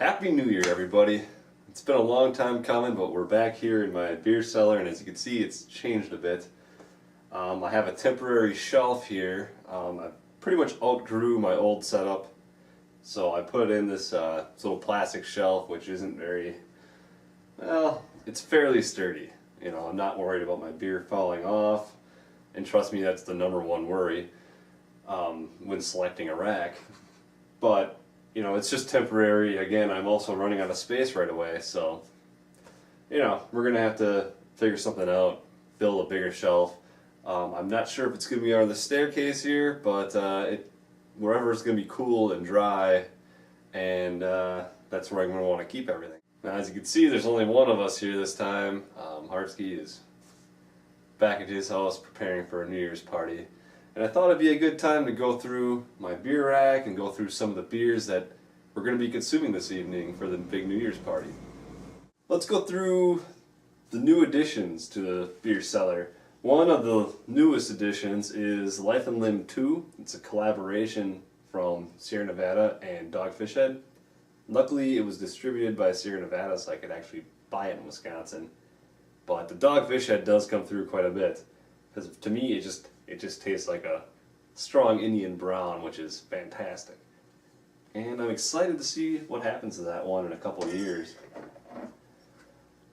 Happy New Year, everybody. It's been a long time coming, but we're back here in my beer cellar, and as you can see, it's changed a bit. I have a temporary shelf here. I pretty much outgrew my old setup, so I put in this little plastic shelf, which isn't very, well, it's fairly sturdy. You know, I'm not worried about my beer falling off, and trust me, that's the number one worry when selecting a rack. But you know, it's just temporary. Again, I'm also running out of space right away, so you know, we're gonna have to figure something out, build a bigger shelf. I'm not sure if it's gonna be under the staircase here, but wherever it's gonna be cool and dry, and that's where I'm gonna want to keep everything. Now, as you can see, there's only one of us here this time. Hartsky is back at his house preparing for a New Year's party. And I thought it'd be a good time to go through my beer rack and go through some of the beers that we're going to be consuming this evening for the big New Year's party. Let's go through the new additions to the beer cellar. One of the newest additions is Life and Limb 2. It's a collaboration from Sierra Nevada and Dogfish Head. Luckily, it was distributed by Sierra Nevada, so I could actually buy it in Wisconsin. But the Dogfish Head does come through quite a bit, because to me it just tastes like a strong Indian brown, which is fantastic. And I'm excited to see what happens to that one in a couple of years.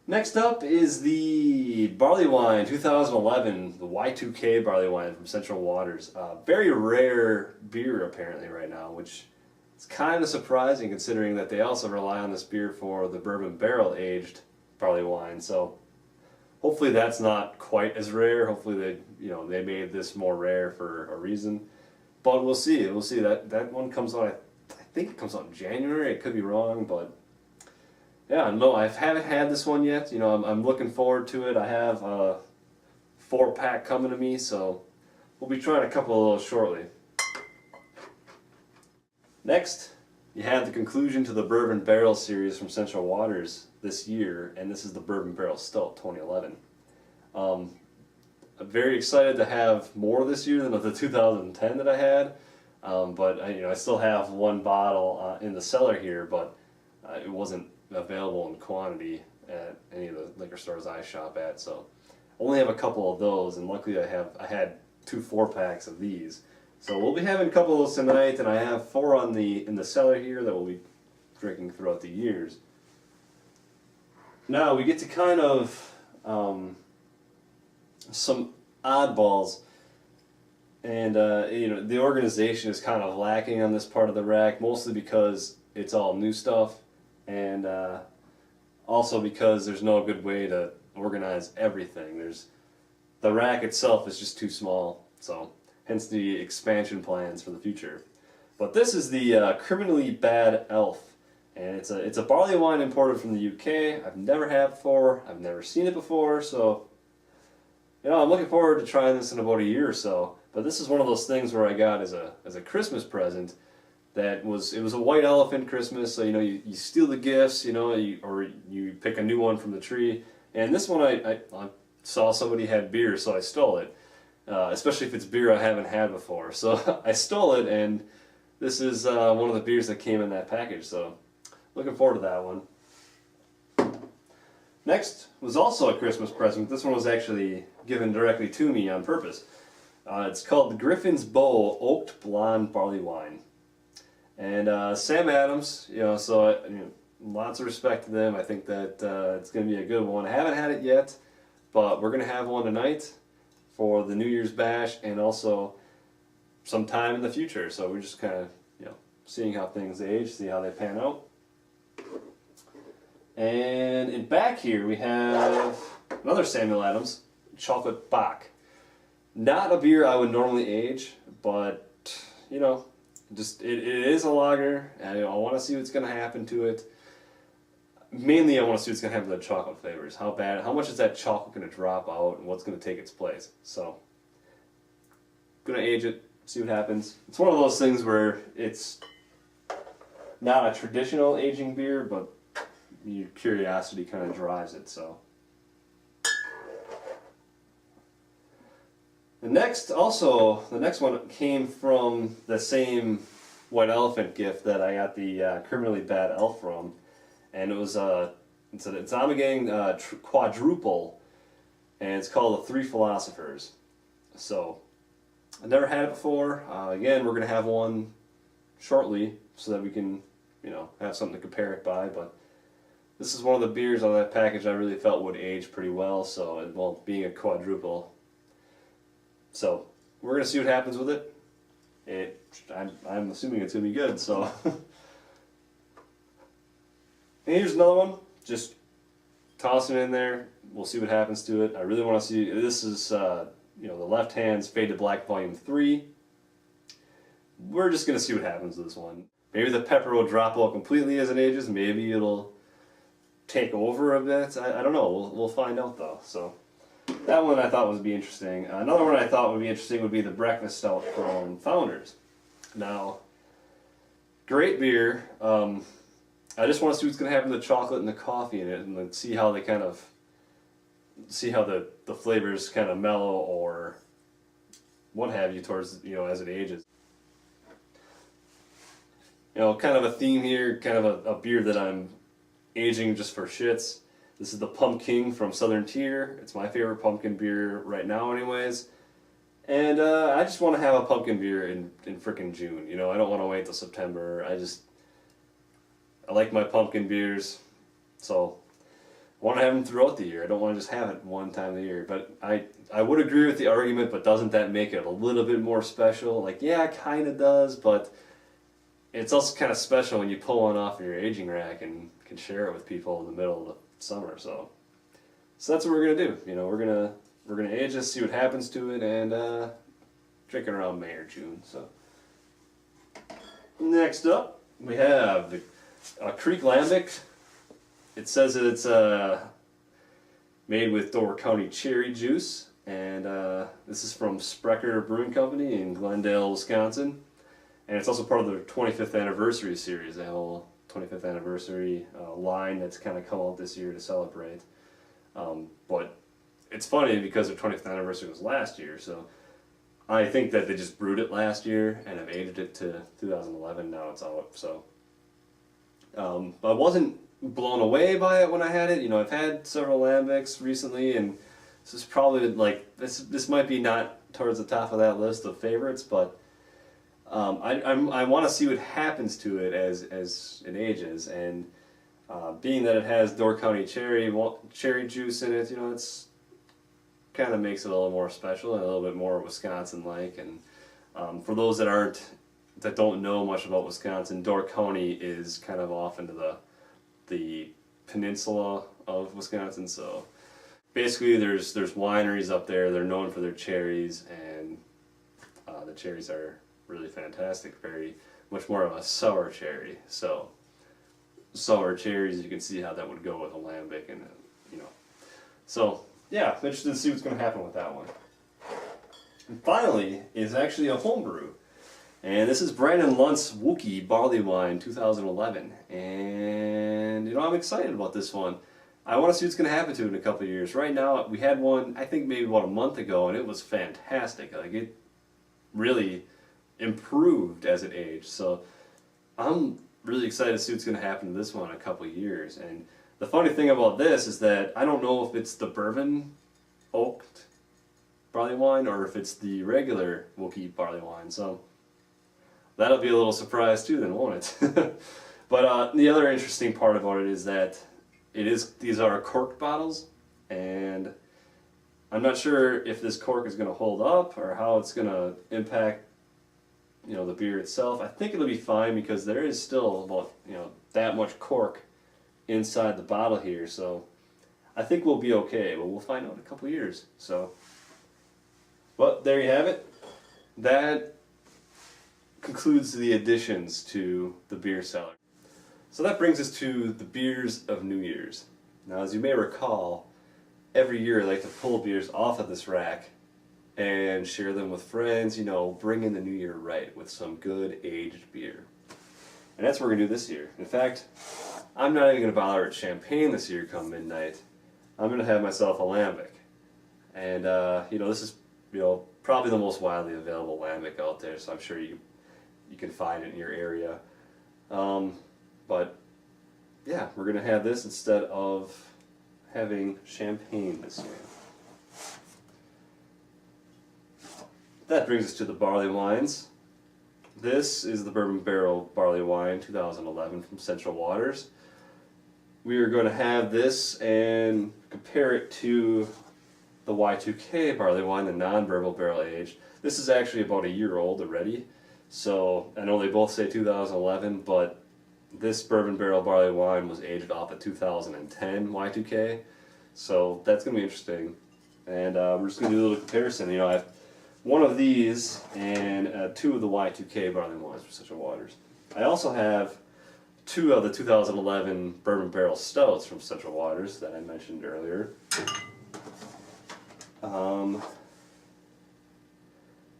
Next up is the Barley Wine 2011, the Y2K Barley Wine from Central Waters. Very rare beer apparently right now, which is kind of surprising considering that they also rely on this beer for the bourbon barrel aged barley wine. So hopefully that's not quite as rare. Hopefully they made this more rare for a reason. But we'll see. We'll see. That one comes out, I think it comes out in January. I could be wrong, but yeah, no, I haven't had this one yet. You know, I'm looking forward to it. I have a 4-pack coming to me, so we'll be trying a couple of those shortly. Next, you have the conclusion to the Bourbon Barrel series from Central Waters this year, and this is the Bourbon Barrel Stout 2011. I'm very excited to have more this year than the 2010 that I had, but I still have one bottle in the cellar here, but it wasn't available in quantity at any of the liquor stores I shop at, so I only have a couple of those, and luckily I had 2 4-packs of these. So we'll be having a couple of those tonight, and I have 4 in the cellar here that we'll be drinking throughout the years. Now we get to kind of some oddballs, and the organization is kind of lacking on this part of the rack, mostly because it's all new stuff, and also because there's no good way to organize everything. The rack itself is just too small, so hence the expansion plans for the future. But this is the Criminally Bad Elf, and it's a barley wine imported from the UK. I've never had it before. I've never seen it before, so I'm looking forward to trying this in about a year or so. But this is one of those things where I got as a Christmas present. It was a white elephant Christmas, so you steal the gifts, or you pick a new one from the tree. And this one I saw somebody had beer, so I stole it. Especially if it's beer I haven't had before. So I stole it, and this is one of the beers that came in that package, so looking forward to that one. Next was also a Christmas present. This one was actually given directly to me on purpose. It's called the Griffin's Bow Oaked Blonde Barley Wine. And Sam Adams, lots of respect to them. I think that it's going to be a good one. I haven't had it yet, but we're going to have one tonight for the New Year's bash, and also sometime in the future. So we're just kind of, seeing how things age, see how they pan out. And in back here we have another Samuel Adams Chocolate Bock. Not a beer I would normally age, but it is a lager, and I want to see what's going to happen to it. Mainly I want to see what's going to happen to the chocolate flavors. How much is that chocolate going to drop out, and what's going to take its place. So, going to age it, see what happens. It's one of those things where it's not a traditional aging beer, but your curiosity kind of drives it. So, the next one came from the same white elephant gift that I got the Criminally Bad Elf from, and it was it's an Zombie quadruple, and it's called The Three Philosophers. So I've never had it before. Again, we're gonna have one shortly so that we can, you know, have something to compare it by. But this is one of the beers on that package I really felt would age pretty well. So, well, being a quadruple. So we're gonna see what happens with it. I'm assuming it's gonna be good. So and here's another one. Just toss it in there. We'll see what happens to it. I really want to see. This is you know, the Left Hand's Fade to Black Volume 3. We're just gonna see what happens with this one. Maybe the pepper will drop out completely as it ages. Maybe it'll take over a bit. I don't know. We'll find out though. So that one I thought would be interesting. Another one I thought would be interesting would be the Breakfast Stout from Founders. Now, great beer. I just want to see what's going to happen to the chocolate and the coffee in it, and see how they kind of the flavors kind of mellow or what have you towards, you know, as it ages. You know, kind of a theme here, kind of a beer that I'm aging just for shits. This is the Pumpkin from Southern Tier. It's my favorite pumpkin beer right now anyways. And I just want to have a pumpkin beer in frickin' June. You know, I don't want to wait till September. I like my pumpkin beers, so I want to have them throughout the year. I don't want to just have it one time of the year. But I would agree with the argument, but doesn't that make it a little bit more special? Like, yeah, it kind of does, but it's also kind of special when you pull one off of your aging rack and can share it with people in the middle of the summer. So that's what we're gonna do. You know, we're gonna age this, see what happens to it, and drink it around May or June. So next up, we have the Creek Lambic. It says that it's made with Door County cherry juice, and this is from Sprecher Brewing Company in Glendale, Wisconsin. And it's also part of their 25th anniversary series. They have a whole 25th anniversary line that's kind of come out this year to celebrate. But it's funny because their 25th anniversary was last year, so I think that they just brewed it last year and have aged it to 2011. Now it's out. So I wasn't blown away by it when I had it. You know, I've had several lambics recently, and this is probably like this might be not towards the top of that list of favorites, but I want to see what happens to it as it ages, and being that it has Door County cherry juice in it, you know, it's kind of makes it a little more special and a little bit more Wisconsin-like. And for those that don't know much about Wisconsin, Door County is kind of off into the peninsula of Wisconsin. So basically, there's wineries up there. They're known for their cherries, and the cherries are really fantastic. Very much more of a sour cherry. So sour cherries, you can see how that would go with a lambic, and you know. So yeah, I'm interested to see what's going to happen with that one. And finally is actually a homebrew, and this is Brandon Lunt's Wookiee Barley Wine 2011, and you know, I'm excited about this one. I want to see what's going to happen to it in a couple of years. Right now, we had one I think maybe about a month ago, and it was fantastic. Like, it really improved as it aged. So I'm really excited to see what's going to happen to this one in a couple of years. And the funny thing about this is that I don't know if it's the bourbon oaked barley wine or if it's the regular Wookiee barley wine. So that'll be a little surprise too then, won't it? But the other interesting part about it is that these are corked bottles, and I'm not sure if this cork is going to hold up or how it's going to impact, you know, the beer itself. I think it'll be fine because there is still about, you know, that much cork inside the bottle here, so I think we'll be okay, but we'll find out in a couple years. So, but there you have it. That concludes the additions to the beer cellar. So that brings us to the beers of New Year's. Now, as you may recall, every year I like to pull beers off of this rack and share them with friends, you know, bring in the new year right with some good aged beer. And that's what we're going to do this year. In fact, I'm not even going to bother with champagne this year come midnight. I'm going to have myself a lambic. And, you know, this is, you know, probably the most widely available lambic out there, so I'm sure you you can find it in your area. But yeah, we're going to have this instead of having champagne this year. That brings us to the barley wines. This is the Bourbon Barrel Barley Wine 2011 from Central Waters. We are going to have this and compare it to the Y2K barley wine, the non-bourbon barrel aged. This is actually about a year old already, so I know they both say 2011, but this Bourbon Barrel Barley Wine was aged off a 2010 Y2K, so that's going to be interesting. And we're just going to do a little comparison. You know, I have one of these and two of the Y2K barley wines from Central Waters. I also have two of the 2011 Bourbon Barrel Stouts from Central Waters that I mentioned earlier.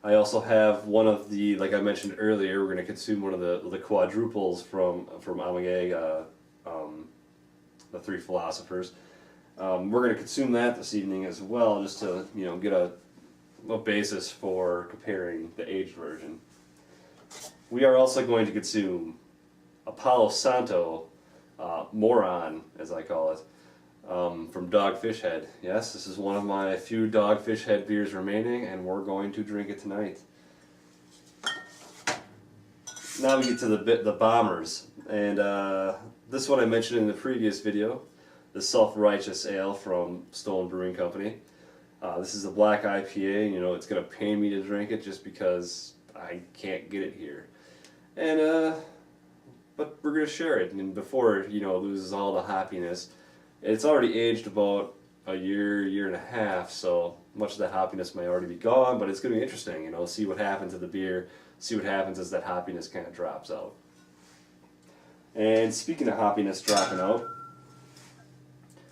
I also have one of the, like I mentioned earlier, we're going to consume one of the quadruples from Amageg, the Three Philosophers. We're going to consume that this evening as well, just to get a basis for comparing the aged version. We are also going to consume a Palo Santo Moron, as I call it, from Dogfish Head. Yes, this is one of my few Dogfish Head beers remaining, and we're going to drink it tonight. Now we get to the bombers, and this one I mentioned in the previous video, the Self-Righteous Ale from Stone Brewing Company. This is a black IPA, and it's going to pain me to drink it just because I can't get it here. And but we're going to share it, and before it loses all the hoppiness. It's already aged about a year and a half, so much of that hoppiness may already be gone, but it's going to be interesting, see what happens to the beer, see what happens as that hoppiness kind of drops out. And speaking of hoppiness dropping out,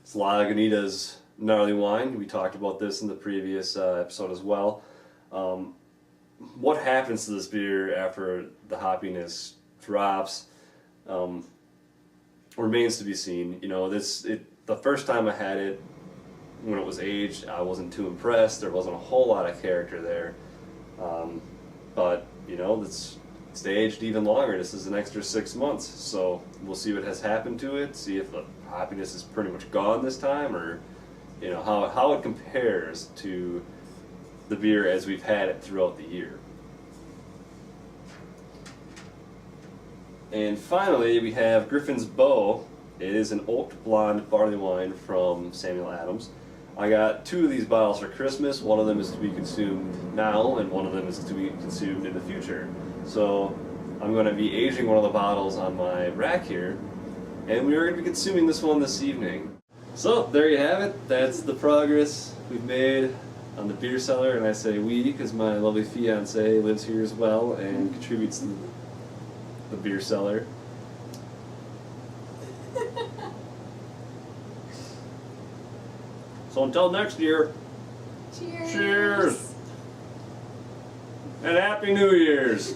it's Lagunitas Gnarly Wine. We talked about this in the previous episode as well. What happens to this beer after the hoppiness drops remains to be seen. The first time I had it, when it was aged, I wasn't too impressed. There wasn't a whole lot of character there. But it's aged even longer. This is an extra 6 months, so we'll see what has happened to it. See if the hoppiness is pretty much gone this time, or how it compares to the beer as we've had it throughout the year. And finally, we have Griffin's Bow. It is an oaked blonde barley wine from Samuel Adams. I got two of these bottles for Christmas. One of them is to be consumed now, and one of them is to be consumed in the future. So I'm going to be aging one of the bottles on my rack here, and we are going to be consuming this one this evening. So there you have it. That's the progress we've made on the beer cellar, and I say we because my lovely fiance lives here as well and contributes to the beer cellar. So until next year, cheers! Cheers! And Happy New Year's!